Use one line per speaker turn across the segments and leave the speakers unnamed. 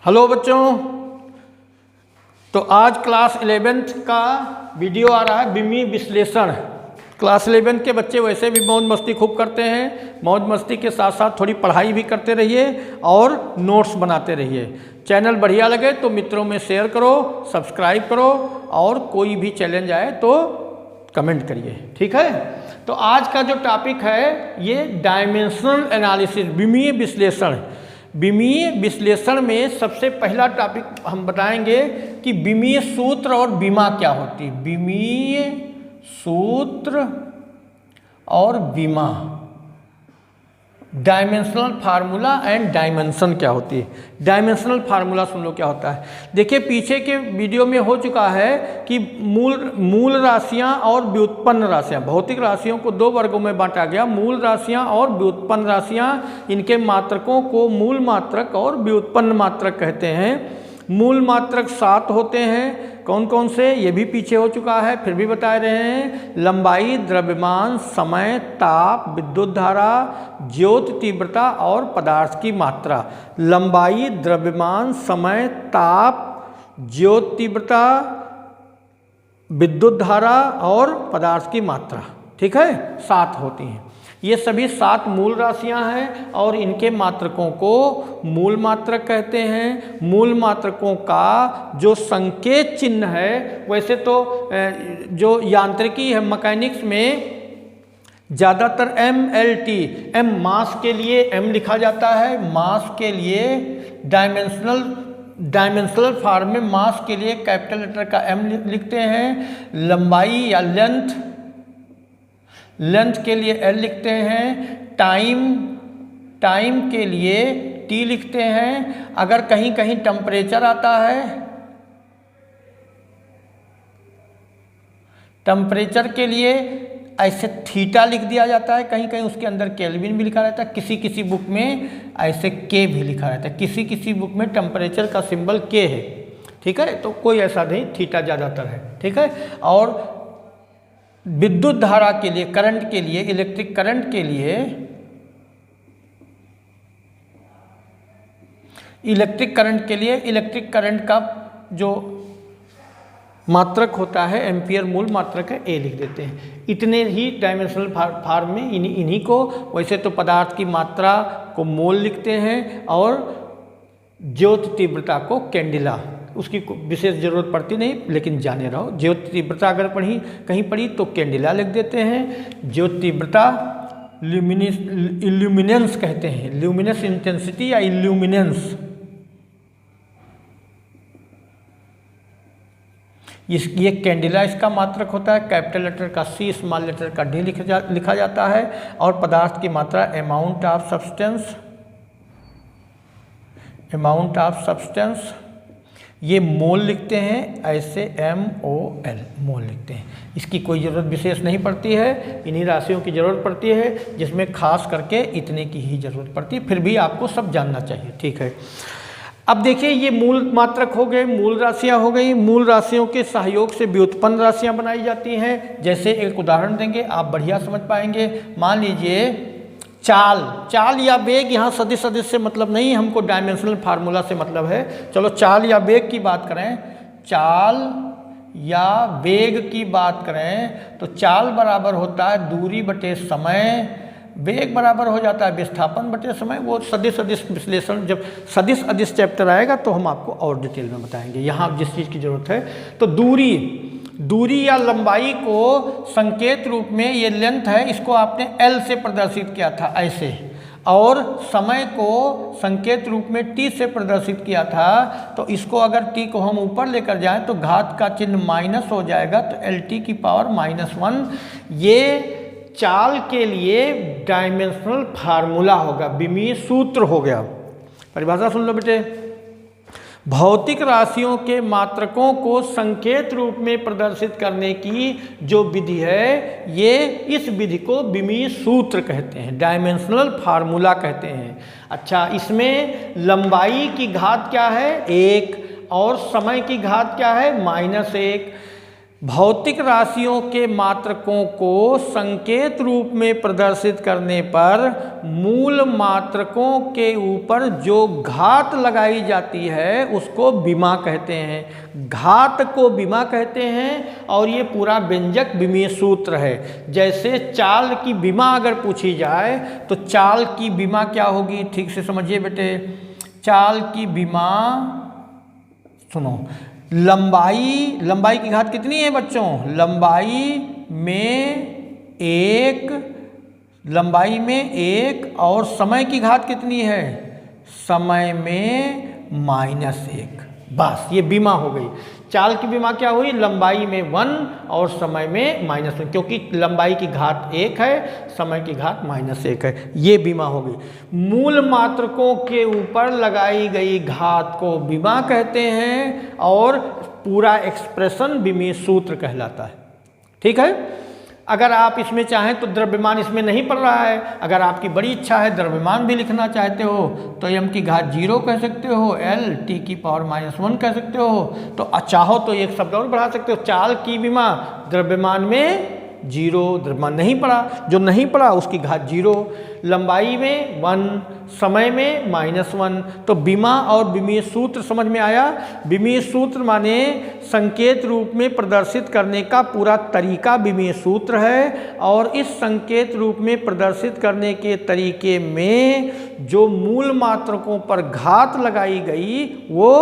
Hello बच्चों, तो आज क्लास 11th का वीडियो आ रहा है विमीय विश्लेषण। क्लास 11 के बच्चे वैसे भी मौज मस्ती खूब करते हैं, मौज मस्ती के साथ साथ थोड़ी पढ़ाई भी करते रहिए और नोट्स बनाते रहिए। चैनल बढ़िया लगे तो मित्रों में शेयर करो, सब्सक्राइब करो और कोई भी चैलेंज आए तो कमेंट करिए, ठीक है। तो आज का जो टॉपिक है ये डायमेंशनल एनालिसिस, विमीय विश्लेषण। विमीय विश्लेषण में सबसे पहला टॉपिक हम बताएंगे कि विमीय सूत्र और विमा क्या होती है। विमीय सूत्र और विमा, डायमेंशनल फार्मूला एंड डायमेंशन क्या होती है। डायमेंशनल फार्मूला सुन लो क्या होता है। देखिए पीछे के वीडियो में हो चुका है कि मूल राशियां और व्युत्पन्न राशियां, भौतिक राशियों को दो वर्गों में बांटा गया, मूल राशियां और व्युत्पन्न राशियां। इनके मात्रकों को मूल मात्रक और व्युत्पन्न मात्रक कहते हैं। मूल मात्रक 7 होते हैं। कौन कौन से, ये भी पीछे हो चुका है, फिर भी बता रहे हैं। लंबाई, द्रव्यमान, समय, ताप, विद्युत धारा, ज्योत तीव्रता और पदार्थ की मात्रा। लंबाई, द्रव्यमान, समय, ताप, ज्योत तीव्रता, विद्युत धारा और पदार्थ की मात्रा, ठीक है, 7 होती हैं। ये सभी 7 मूल राशियां हैं और इनके मात्रकों को मूल मात्रक कहते हैं। मूल मात्रकों का जो संकेत चिन्ह है, वैसे तो जो यांत्रिकी है, मैकेनिक्स में ज़्यादातर MLT, M मास के लिए M लिखा जाता है। मास के लिए डायमेंशनल फॉर्म में मास के लिए कैपिटल लेटर का M लिखते हैं। लंबाई या लेंथ के लिए L लिखते हैं। टाइम के लिए T लिखते हैं। अगर कहीं कहीं टेम्परेचर आता है, टेम्परेचर के लिए ऐसे थीटा लिख दिया जाता है। कहीं कहीं उसके अंदर केल्विन भी लिखा रहता है। किसी किसी बुक में ऐसे K भी लिखा रहता है। किसी किसी बुक में टेम्परेचर का सिंबल K है, ठीक है। तो कोई ऐसा नहीं, थीटा ज़्यादातर है, ठीक है। और विद्युत धारा के लिए, करंट के लिए, इलेक्ट्रिक करंट के लिए, इलेक्ट्रिक करंट का जो मात्रक होता है, एम्पियर मूल मात्रक है, A लिख देते हैं। इतने ही डायमेंशनल फॉर्म में इन्हीं को, वैसे तो पदार्थ की मात्रा को मोल लिखते हैं और ज्योत तीव्रता को कैंडिला। उसकी विशेष ज़रूरत पड़ती नहीं, लेकिन जाने रहो। ज्योत तीव्रता अगर कहीं पड़ी तो कैंडिला लिख देते हैं। ज्योत तीव्रता इल्यूमिनेंस कहते हैं, ल्यूमिनस इंटेंसिटी या इल्यूमिनेंस। ये कैंडिला इसका मात्रक होता है। कैपिटल लेटर का C, स्मॉल लेटर का D लिखा जाता है। और पदार्थ की मात्रा अमाउंट ऑफ सब्सटेंस, ये मोल लिखते हैं, ऐसे MOL, मोल लिखते हैं। इसकी कोई ज़रूरत विशेष नहीं पड़ती है। इन्हीं राशियों की ज़रूरत पड़ती है, जिसमें खास करके इतने की ही ज़रूरत पड़ती है। फिर भी आपको सब जानना चाहिए, ठीक है। अब देखिए, ये मूल मात्रक हो गए, मूल राशियां हो गई। मूल राशियों के सहयोग से व्युत्पन्न राशियां बनाई जाती हैं। जैसे एक उदाहरण देंगे, आप बढ़िया समझ पाएंगे। मान लीजिए चाल या वेग, यहाँ सदिश से मतलब नहीं, हमको डायमेंशनल फार्मूला से मतलब है। चलो चाल या वेग की बात करें, चाल या वेग की बात करें तो चाल बराबर होता है दूरी बटे समय, वेग बराबर हो जाता है विस्थापन बटे समय। वो सदिश विश्लेषण, जब सदिश अदिश चैप्टर आएगा तो हम आपको और डिटेल में बताएंगे। यहाँ जिस चीज़ की जरूरत है, तो दूरी या लंबाई को संकेत रूप में, ये लेंथ है, इसको आपने L से प्रदर्शित किया था ऐसे, और समय को संकेत रूप में T से प्रदर्शित किया था। तो इसको अगर T को हम ऊपर लेकर जाएं तो घात का चिन्ह माइनस हो जाएगा, तो LT की पावर -1। ये चाल के लिए डायमेंशनल फार्मूला होगा, विमीय सूत्र हो गया। परिभाषा सुन लो बेटे। भौतिक राशियों के मात्रकों को संकेत रूप में प्रदर्शित करने की जो विधि है, ये इस विधि को विमीय सूत्र कहते हैं, डायमेंशनल फार्मूला कहते हैं। अच्छा, इसमें लंबाई की घात क्या है? 1, और समय की घात क्या है? -1। भौतिक राशियों के मात्रकों को संकेत रूप में प्रदर्शित करने पर मूल मात्रकों के ऊपर जो घात लगाई जाती है उसको विमा कहते हैं। घात को विमा कहते हैं और ये पूरा व्यंजक विमीय सूत्र है। जैसे चाल की विमा अगर पूछी जाए तो चाल की विमा क्या होगी, ठीक से समझिए बेटे। चाल की विमा सुनो, लंबाई की घात कितनी है बच्चों? लंबाई में एक और समय की घात कितनी है? समय में -1। बस ये बीमा हो गई। चाल की बीमा क्या हुई? लंबाई में 1 और समय में -1, क्योंकि लंबाई की घात 1 है, समय की घात -1 है। ये बीमा हो गई। मूल मात्रकों के ऊपर लगाई गई घात को बीमा कहते हैं और पूरा एक्सप्रेशन विमीय सूत्र कहलाता है। ठीक है। अगर आप इसमें चाहें तो द्रव्यमान इसमें नहीं पड़ रहा है, अगर आपकी बड़ी इच्छा है द्रव्यमान भी लिखना चाहते हो तो m की घात 0 कह सकते हो, L t की पावर -1 कह सकते हो। तो चाहो तो एक शब्द और बढ़ा सकते हो, चाल की विमा द्रव्यमान में 0, द्रव्यमान नहीं पड़ा, जो नहीं पड़ा उसकी घात 0, लंबाई में 1, समय में -1। तो विमा और विमीय सूत्र समझ में आया। विमीय सूत्र माने संकेत रूप में प्रदर्शित करने का पूरा तरीका विमीय सूत्र है, और इस संकेत रूप में प्रदर्शित करने के तरीके में जो मूल मात्रकों पर घात लगाई गई वो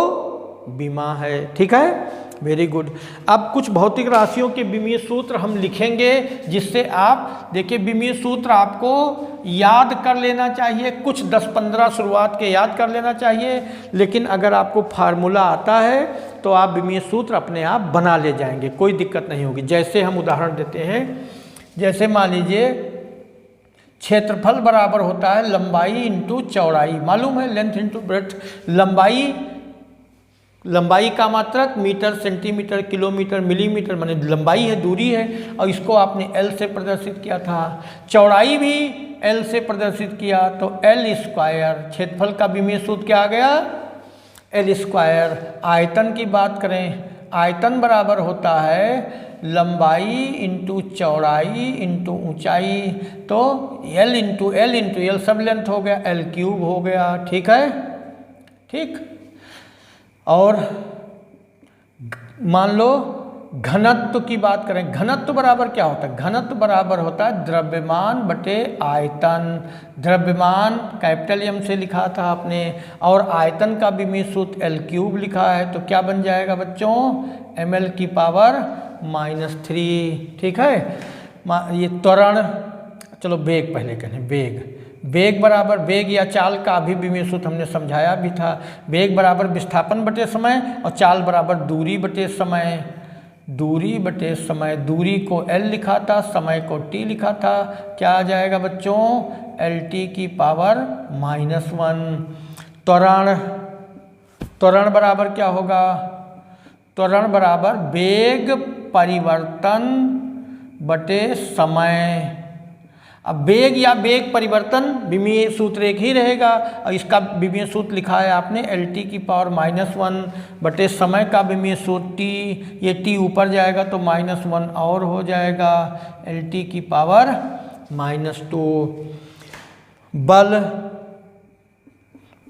विमा है। ठीक है, वेरी गुड। अब कुछ भौतिक राशियों के विमीय सूत्र हम लिखेंगे, जिससे आप देखिए विमीय सूत्र आपको याद कर लेना चाहिए। कुछ 10-15 शुरुआत के याद कर लेना चाहिए, लेकिन अगर आपको फार्मूला आता है तो आप विमीय सूत्र अपने आप बना ले जाएंगे, कोई दिक्कत नहीं होगी। जैसे हम उदाहरण देते हैं, जैसे मान लीजिए क्षेत्रफल बराबर होता है लंबाई इंटू चौड़ाई, मालूम है, लेंथ इंटू ब्रेड्थ। लंबाई का मात्रक मीटर, सेंटीमीटर, किलोमीटर, मिलीमीटर, माने लंबाई है, दूरी है, और इसको आपने L से प्रदर्शित किया था। चौड़ाई भी L से प्रदर्शित किया, तो L²। क्षेत्रफल का विमीय सूत्र क्या आ गया? L²। आयतन की बात करें, आयतन बराबर होता है लंबाई इंटू चौड़ाई इंटू ऊंचाई, तो L इंटू L सब लेंथ हो गया, L³ हो गया। ठीक है, ठीक। और मान लो घनत्व की बात करें, घनत्व बराबर क्या होता है? घनत्व बराबर होता है द्रव्यमान बटे आयतन। द्रव्यमान कैपिटल M से लिखा था आपने, और आयतन का विमीय सूत्र L³ लिखा है, तो क्या बन जाएगा बच्चों? ml की पावर -3। ठीक है। ये त्वरण, चलो वेग पहले करें। वेग बराबर, वेग या चाल का भी विमीय सूत्र हमने समझाया भी था। वेग बराबर विस्थापन बटे समय, और चाल बराबर दूरी बटे समय। दूरी बटे समय, दूरी को L लिखा था, समय को T लिखा था। क्या आ जाएगा बच्चों? LT की पावर -1। त्वरण बराबर क्या होगा? त्वरण बराबर वेग परिवर्तन बटे समय। अब वेग या वेग परिवर्तन विमीय सूत्र एक ही रहेगा, और इसका विमीय सूत्र लिखा है आपने LT की पावर -1 बटे समय का विमीय सूत्र T। ये T ऊपर जाएगा तो -1 और हो जाएगा, LT की पावर -2।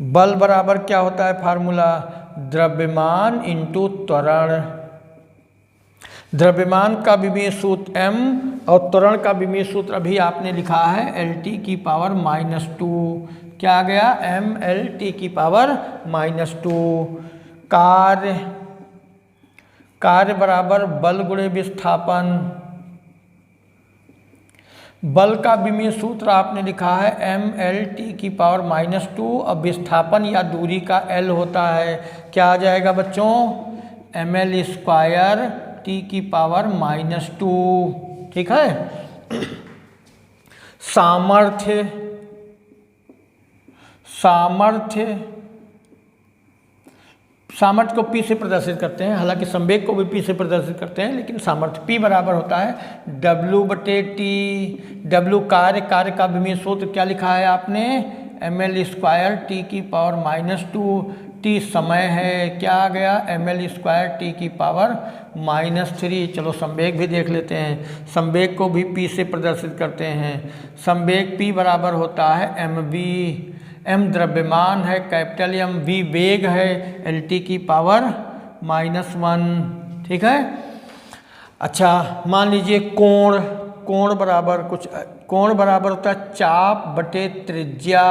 बल बराबर क्या होता है फार्मूला? द्रव्यमान इंटू त्वरण। द्रव्यमान का विमीय सूत्र m और त्वरण का विमीय सूत्र अभी आपने लिखा है LT की पावर -2। क्या आ गया? mLT की पावर -2। कार्य बराबर बल गुणे विस्थापन। बल का विमीय सूत्र आपने लिखा है mLT की पावर -2, और विस्थापन या दूरी का L होता है। क्या आ जाएगा बच्चों? mL² T की पावर -2। ठीक है। सामर्थ्य को P से प्रदर्शित करते हैं, हालांकि संवेग को भी P से प्रदर्शित करते हैं, लेकिन सामर्थ्य P बराबर होता है W बटे T। W कार्य का विमीय सूत्र क्या लिखा है आपने? ml² टी की पावर -2, टी समय है, क्या आ गया ml² टी की पावर -3। चलो संवेग भी देख लेते हैं, संवेग को भी p से प्रदर्शित करते हैं। संवेग p बराबर होता है mv, m द्रव्यमान है कैपिटल M, v वेग है, lt की पावर -1। ठीक है। अच्छा मान लीजिए कोण, कोण बराबर होता है चाप बटे त्रिज्या।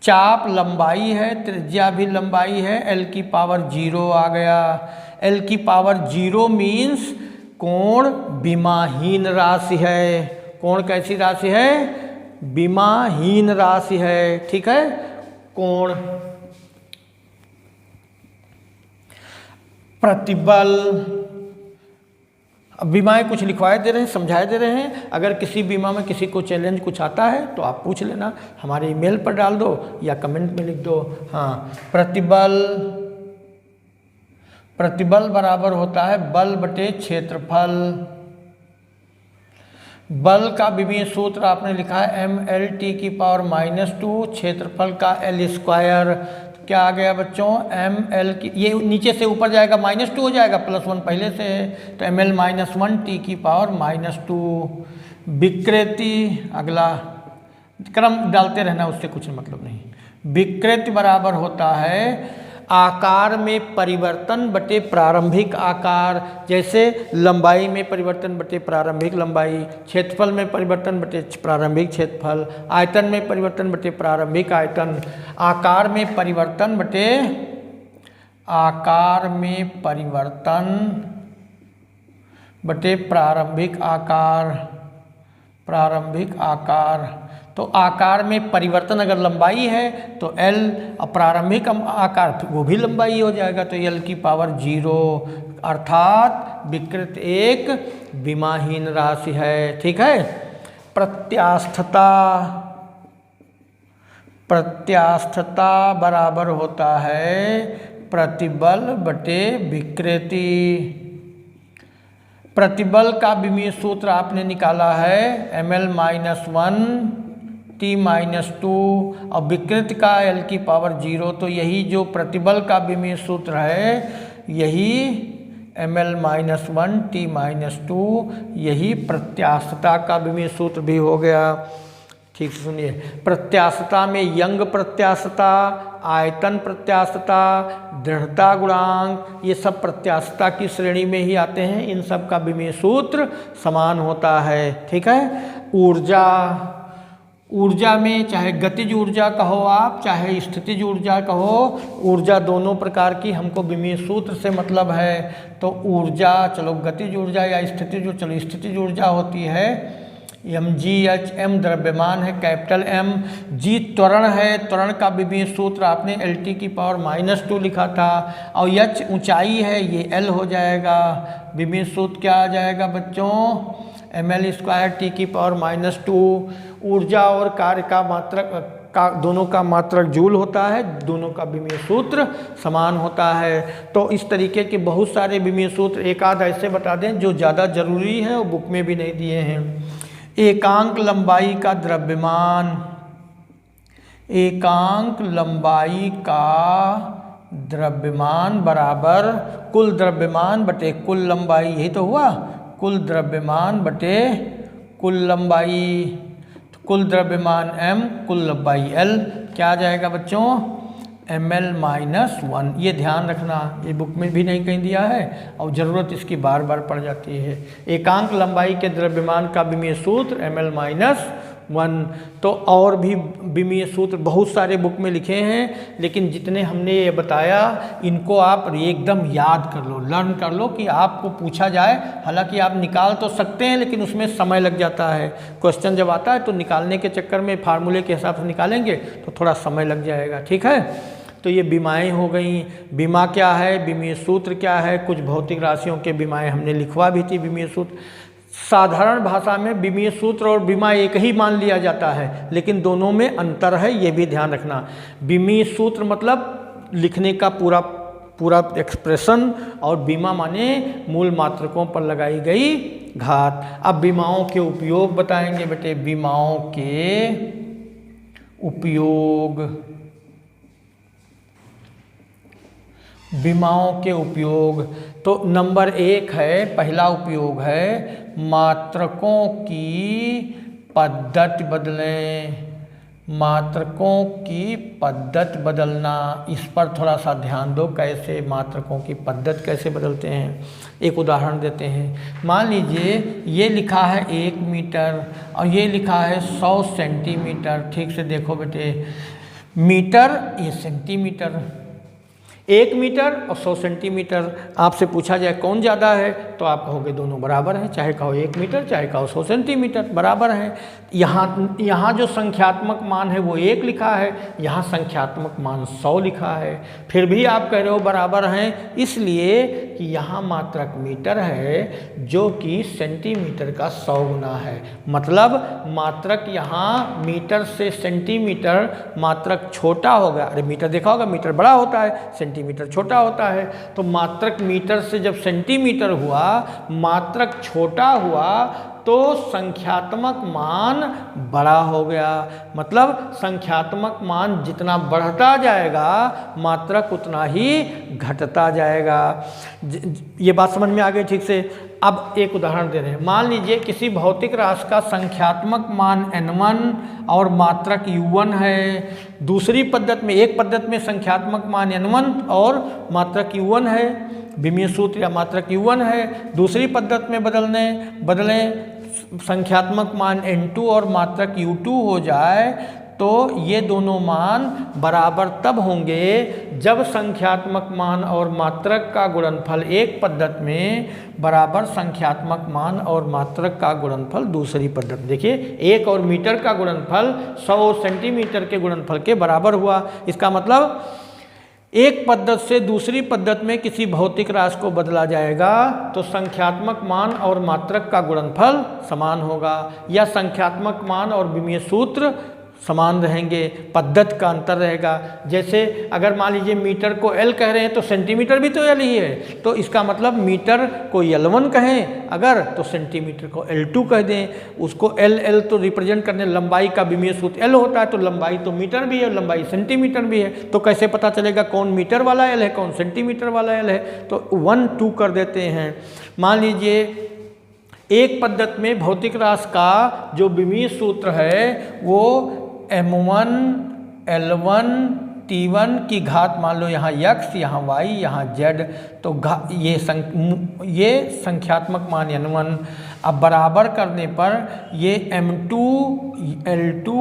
चाप लंबाई है, त्रिज्या भी लंबाई है, L की पावर 0 आ गया। L की पावर 0 मीन्स कोण विमाहीन राशि है। कोण कैसी राशि है? विमाहीन राशि है। ठीक है। कोण, प्रतिबल, अब बीमाएँ कुछ लिखवाए दे रहे हैं, समझाए दे रहे हैं। अगर किसी बीमा में किसी को चैलेंज कुछ आता है तो आप पूछ लेना, हमारे ईमेल पर डाल दो या कमेंट में लिख दो। हाँ, प्रतिबल बराबर होता है बल बटे क्षेत्रफल। बल का विमीय सूत्र आपने लिखा है mlt की पावर -2, क्षेत्रफल का L²। क्या आ गया बच्चों? ml की, ये नीचे से ऊपर जाएगा -2 हो जाएगा, +1 पहले से है, तो ml-1 t की पावर -2। विकृति, अगला क्रम डालते रहना, उससे कुछ मतलब नहीं। विकृति बराबर होता है आकार में परिवर्तन बटे प्रारंभिक आकार। जैसे लंबाई में परिवर्तन बटे प्रारंभिक लंबाई, क्षेत्रफल में परिवर्तन बटे प्रारंभिक क्षेत्रफल, आयतन में परिवर्तन बटे प्रारंभिक आयतन, आकार में परिवर्तन बटे प्रारंभिक आकार। तो आकार में परिवर्तन अगर लंबाई है तो L, प्रारंभिक आकार वो भी लंबाई हो जाएगा, तो L की पावर 0, अर्थात विकृत एक विमाहीन राशि है। ठीक है। प्रत्यास्थता बराबर होता है प्रतिबल बटे विकृति। प्रतिबल का विमीय सूत्र आपने निकाला है ml-1 t-2 और विकृति का L की पावर 0, तो यही जो प्रतिबल का विमीय सूत्र है यही ml-1 t-2, यही प्रत्यास्थता का विमीय सूत्र भी हो गया। ठीक से सुनिए, प्रत्यास्थता में यंग प्रत्यास्थता, आयतन प्रत्यास्थता, दृढ़ता गुणांक, ये सब प्रत्यास्थता की श्रेणी में ही आते हैं। इन सब का विमीय सूत्र समान होता है। ठीक है। ऊर्जा में चाहे गतिज ऊर्जा कहो आप, चाहे स्थितिज ऊर्जा कहो, ऊर्जा दोनों प्रकार की हमको विमीय सूत्र से मतलब है। तो ऊर्जा, चलो गतिज ऊर्जा या स्थितिज, चलो स्थितिज ऊर्जा होती है mgh, m द्रव्यमान है कैपिटल M, g त्वरण है, त्वरण का विमीय सूत्र आपने lt की पावर -2 लिखा था, और h ऊंचाई है, ये L हो जाएगा। विमीय सूत्र क्या आ जाएगा बच्चों? ml² t की पावर -2। ऊर्जा और कार्य का मात्रक दोनों का मात्रक जूल होता है, दोनों का विमीय सूत्र समान होता है। तो इस तरीके के बहुत सारे विमीय सूत्र, एक आध ऐसे बता दें जो ज़्यादा जरूरी है और बुक में भी नहीं दिए हैं। एकांक लंबाई का द्रव्यमान, एकांक लंबाई का द्रव्यमान बराबर कुल द्रव्यमान बटे कुल लंबाई, यही तो हुआ, कुल द्रव्यमान बटे कुल लंबाई। तो कुल द्रव्यमान m, कुल लंबाई L, क्या आ जाएगा बच्चों? ml-1। ये ध्यान रखना, ये बुक में भी नहीं कहीं दिया है और ज़रूरत इसकी बार बार पड़ जाती है। एकांक लंबाई के द्रव्यमान का विमीय सूत्र ml-1। तो और भी विमीय सूत्र बहुत सारे बुक में लिखे हैं, लेकिन जितने हमने ये बताया इनको आप एकदम याद कर लो, लर्न कर लो कि आपको पूछा जाए। हालांकि आप निकाल तो सकते हैं लेकिन उसमें समय लग जाता है। क्वेश्चन जब आता है तो निकालने के चक्कर में फार्मूले के हिसाब से निकालेंगे तो थोड़ा समय लग जाएगा। ठीक है। तो ये बीमाएँ हो गई। बीमा क्या है, विमीय सूत्र क्या है, कुछ भौतिक राशियों के बीमाएँ हमने लिखवा भी थी। विमीय सूत्र साधारण भाषा में विमीय सूत्र और बीमा एक ही मान लिया जाता है, लेकिन दोनों में अंतर है, ये भी ध्यान रखना। विमीय सूत्र मतलब लिखने का पूरा एक्सप्रेशन, और बीमा माने मूल मात्रकों पर लगाई गई घात। अब बीमाओं के उपयोग बताएंगे बेटे। बीमाओं के उपयोग, विमाओं के उपयोग। तो नंबर 1 है, पहला उपयोग है मात्रकों की पद्धति बदलें, मात्रकों की पद्धति बदलना। इस पर थोड़ा सा ध्यान दो, कैसे मात्रकों की पद्धति कैसे बदलते हैं। एक उदाहरण देते हैं। मान लीजिए ये लिखा है 1 मीटर और ये लिखा है 100 सेंटीमीटर। ठीक से देखो बेटे, मीटर ये सेंटीमीटर, 1 मीटर और 100 सेंटीमीटर। आपसे पूछा जाए कौन ज़्यादा है तो आप कहोगे दोनों बराबर हैं, चाहे कहो 1 मीटर चाहे कहो 100 सेंटीमीटर बराबर है। यहाँ जो संख्यात्मक मान है वो 1 लिखा है, यहाँ संख्यात्मक मान 100 लिखा है, फिर भी आप कह रहे हो बराबर हैं, इसलिए कि यहाँ मात्रक मीटर है जो कि सेंटीमीटर का 100 गुना है। मतलब मात्रक यहाँ मीटर से सेंटीमीटर मात्रक छोटा होगा। अरे मीटर देखा होगा, मीटर बड़ा होता है, सेंटीमीटर छोटा होता है। तो मात्रक मीटर से जब सेंटीमीटर हुआ, मात्रक छोटा हुआ, तो संख्यात्मक मान बड़ा हो गया। मतलब संख्यात्मक मान जितना बढ़ता जाएगा मात्रक उतना ही घटता जाएगा। ये बात समझ में आ गई ठीक से। अब एक उदाहरण दे रहे हैं। मान लीजिए किसी भौतिक राशि का संख्यात्मक मान n1 और मात्रक u1 है। दूसरी पद्धति में, एक पद्धति में संख्यात्मक मान n1 और मात्रक u1 है, विमीय सूत्र या मात्रक u1 है। दूसरी पद्धति में बदलें संख्यात्मक मान n2 और मात्रक u2 हो जाए, तो ये दोनों मान बराबर तब होंगे जब संख्यात्मक मान और मात्रक का गुणनफल एक पद्धति में बराबर संख्यात्मक मान और मात्रक का गुणनफल दूसरी पद्धति। देखिए 1 और मीटर का गुणनफल 100 सेंटीमीटर के गुणनफल के बराबर हुआ। इसका मतलब एक पद्धति से दूसरी पद्धति में किसी भौतिक राशि को बदला जाएगा तो संख्यात्मक मान और मात्रक का गुणनफल समान होगा, या संख्यात्मक मान और विमीय सूत्र समान रहेंगे, पद्धति का अंतर रहेगा। जैसे अगर मान लीजिए मीटर को L कह रहे हैं तो सेंटीमीटर भी तो L ही है, तो इसका मतलब मीटर को L1 कहें अगर, तो सेंटीमीटर को L2 कह दें। उसको L तो रिप्रेजेंट करने लंबाई का विमीय सूत्र L होता है, तो लंबाई तो मीटर भी है, लंबाई सेंटीमीटर भी है। तो कैसे पता चलेगा कौन मीटर वाला L है कौन सेंटीमीटर वाला L है? तो 1 2 कर देते हैं। मान लीजिए एक पद्धति में भौतिक राशि का जो विमीय सूत्र है वो m1 l1 t1 की घात, मान लो यहाँ x यहाँ y यहाँ z, तो ये संख्यात्मक मान n1। अब बराबर करने पर ये m2 l2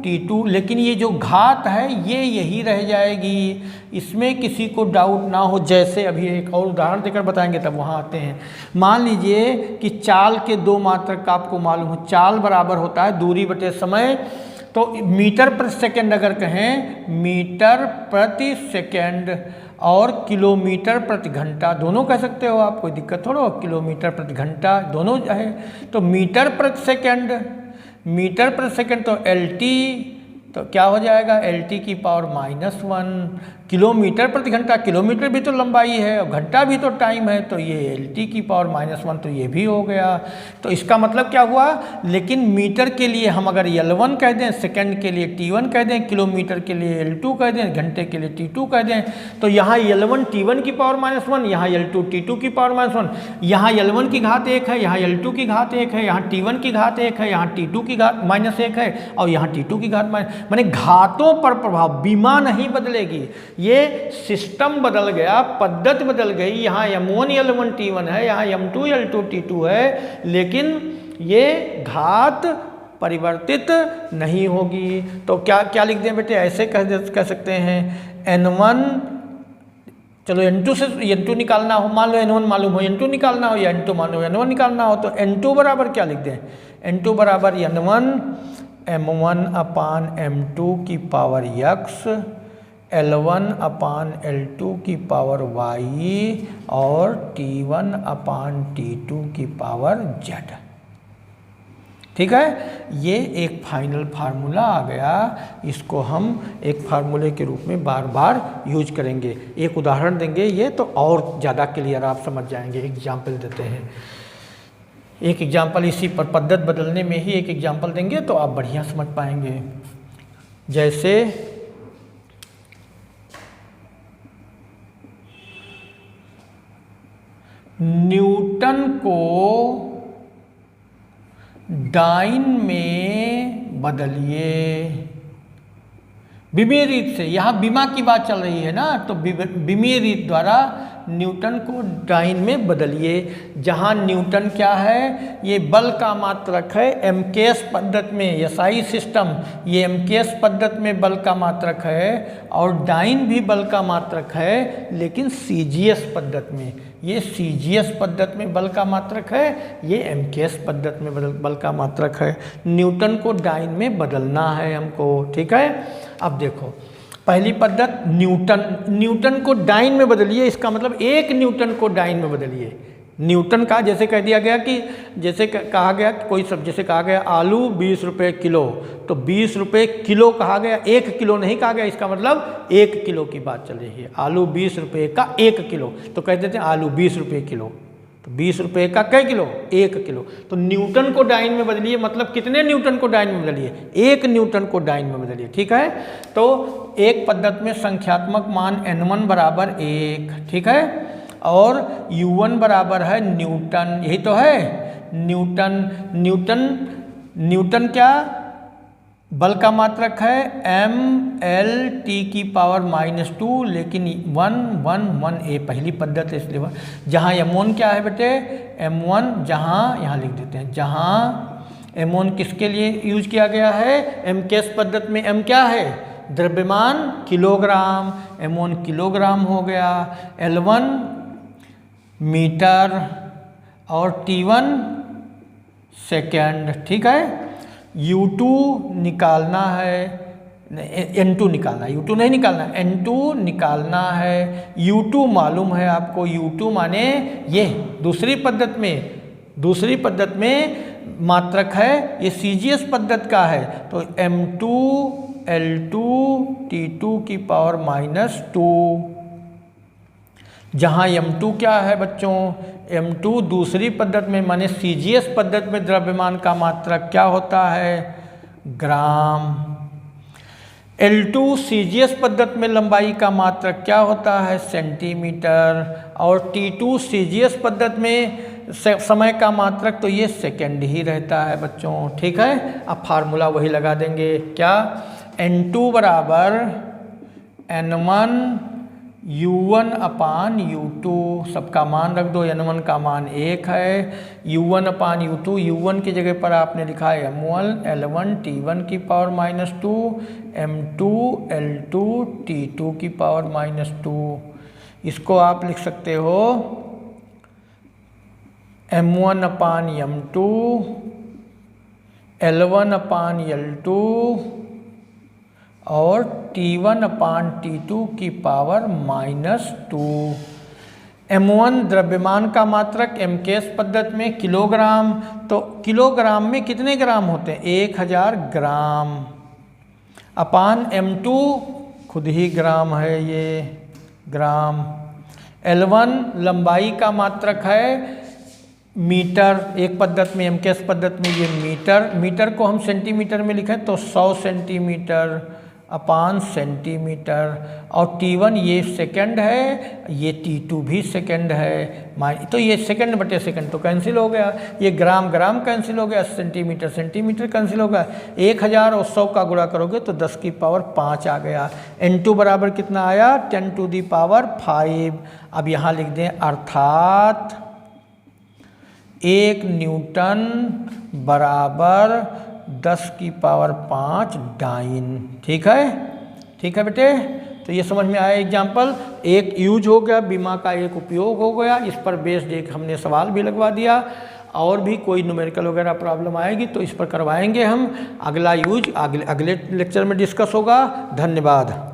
t2, लेकिन ये जो घात है ये यही रह जाएगी, इसमें किसी को डाउट ना हो। जैसे अभी एक और उदाहरण देकर बताएंगे तब वहाँ आते हैं। मान लीजिए कि चाल के 2 मात्रक का आपको मालूम हो, चाल बराबर होता है दूरी बटे समय। तो मीटर प्रति सेकंड अगर कहें, मीटर प्रति सेकंड और किलोमीटर प्रति घंटा दोनों कह सकते हो आप, कोई दिक्कत थोड़ा हो, किलोमीटर प्रति घंटा दोनों है। तो मीटर प्रति सेकंड, मीटर प्रति सेकंड तो LT, तो क्या हो जाएगा LT की पावर -1। किलोमीटर प्रति घंटा, किलोमीटर भी तो लंबाई है और घंटा भी तो टाइम है, तो ये LT की पावर -1, तो ये भी हो गया। तो इसका मतलब क्या हुआ, लेकिन मीटर के लिए हम अगर L1 कह दें, सेकंड के लिए T1 कह दें, किलोमीटर के लिए L2 कह दें, घंटे के लिए T2 कह दें, तो यहाँ L1 T1 की पावर -1, यहाँ L2 T2 की पावर -1, यहाँ L1 की घात 1 है, यहाँ L2 की घात 1 है, यहाँ T1 की घात 1 है, यहाँ T2 की घात -1 है और यहाँ T2 की घात माने घातों पर प्रभाव, बीमा नहीं बदलेगी, ये सिस्टम बदल गया, पद्धति बदल गई। यहाँ m1 l1 t1 है, यहाँ m2 l2 t2 है, लेकिन ये घात परिवर्तित नहीं होगी। तो क्या लिख दें बेटे, ऐसे कह सकते हैं n1, चलो n2 से n2 निकालना हो, मान लो n1 मालूम हो n2 निकालना हो, या n2 मान लो n1 निकालना हो, तो n2 बराबर क्या लिख दें, n2 बराबर n1 m1 अपान m2 की पावर x, L1 अपान L2 की पावर y और T1 अपान T2 की पावर z। ठीक है, ये एक फाइनल फार्मूला आ गया, इसको हम एक फार्मूले के रूप में बार बार यूज करेंगे। एक उदाहरण देंगे ये तो और ज़्यादा क्लियर आप समझ जाएंगे। एग्जाम्पल देते हैं, एक एग्जाम्पल इसी पर पद्धति बदलने में ही एक एग्जाम्पल देंगे तो आप बढ़िया समझ पाएंगे। जैसे न्यूटन को डाइन में बदलिए। बीमीय रीत से, यहाँ बीमा की बात चल रही है ना, तो बीमीय रीत द्वारा न्यूटन को डाइन में बदलिए। जहाँ न्यूटन क्या है, ये बल का मात्रक है एमकेएस पद्धति में, एसआई सिस्टम ये एमकेएस पद्धति में बल का मात्रक है, और डाइन भी बल का मात्रक है लेकिन सीजीएस पद्धति में। ये सीजीएस पद्धति में बल का मात्रक है, ये एमकेएस पद्धति में बल का मात्रक है। न्यूटन को डाइन में बदलना है हमको, ठीक है। अब देखो पहली पद्धति न्यूटन को डाइन में बदलिए, इसका मतलब एक न्यूटन को डाइन में बदलिए। न्यूटन का जैसे कह दिया गया कि जैसे कहा गया कोई सब, जैसे कहा गया आलू 20 रुपये किलो, तो 20 रुपये किलो कहा गया, 1 किलो नहीं कहा गया। इसका मतलब 1 किलो की बात चल रही है। आलू 20 रुपये का 1 किलो, तो कह देते हैं आलू 20 रुपये किलो, तो 20 रुपये का कै किलो, 1 किलो। तो न्यूटन को डाइन में बदलिए, मतलब कितने न्यूटन को डाइन में बदलिए, 1 न्यूटन को डाइन में बदलिए, ठीक है। तो एक पद्धति में संख्यात्मक मान n1 बराबर 1, ठीक है, और u1 बराबर है न्यूटन, यही तो है न्यूटन क्या बल का मात्रक है mL/(T⁻²), लेकिन 1 पहली पद्धति है इसलिए। जहाँ m1 क्या है बेटे, m1 जहाँ यहाँ लिख देते हैं, जहाँ m1 किसके लिए यूज किया गया है, एमकेएस पद्धति में m क्या है, द्रव्यमान किलोग्राम, m1 किलोग्राम हो गया, L1 मीटर और T1 सेकेंड, ठीक है। U2 निकालना है, N2 निकालना है, U2 नहीं निकालना है, N2 निकालना है। U2 मालूम है आपको, U2 माने ये दूसरी पद्धति में मात्रक है, ये सीजीएस पद्धति का है, तो M2 L2 T⁻²। जहाँ m2 क्या है बच्चों, m2 दूसरी पद्धति में माने सीजीएस पद्धति में द्रव्यमान का मात्रक क्या होता है, ग्राम। L2 सीजीएस पद्धति में लंबाई का मात्रक क्या होता है, सेंटीमीटर, और T2 सीजीएस पद्धति में समय का मात्रक तो ये सेकंड ही रहता है बच्चों, ठीक है। अब फार्मूला वही लगा देंगे, क्या, N2 बराबर N1 U1/U2, सबका मान रख दो, N1 का मान 1 है, U1/U2, U1 की जगह पर आपने लिखा है M1 L1 T⁻², M2 L2 T⁻²। इसको आप लिख सकते हो M1/M2 L1/L2 और T1/T⁻²। M1 द्रव्यमान का मात्रक एमकेएस पद्धति में किलोग्राम, तो किलोग्राम में कितने ग्राम होते हैं, 1000 ग्राम, अपान M2 खुद ही ग्राम है, ये ग्राम। L1 लंबाई का मात्रक है मीटर, एक पद्धति में एमकेएस पद्धति में ये मीटर को हम सेंटीमीटर में लिखें तो 100 सेंटीमीटर अपान सेंटीमीटर, और T1 ये सेकंड है, ये T2 भी सेकंड है, तो ये सेकंड बटे सेकंड तो कैंसिल हो गया, ये ग्राम कैंसिल हो गया, सेंटीमीटर कैंसिल हो गया। 1000 और 100 का गुणा करोगे तो 10⁵ आ गया। N2 बराबर कितना आया, 10⁵। अब यहाँ लिख दें, अर्थात 1 न्यूटन बराबर 10⁵ डाइन, ठीक है बेटे। तो ये समझ में आया एग्जाम्पल, एक यूज हो गया, बीमा का एक उपयोग हो गया, इस पर बेस्ड एक हमने सवाल भी लगवा दिया। और भी कोई न्यूमेरिकल वगैरह प्रॉब्लम आएगी तो इस पर करवाएंगे हम, अगला यूज अगले लेक्चर में डिस्कस होगा। धन्यवाद।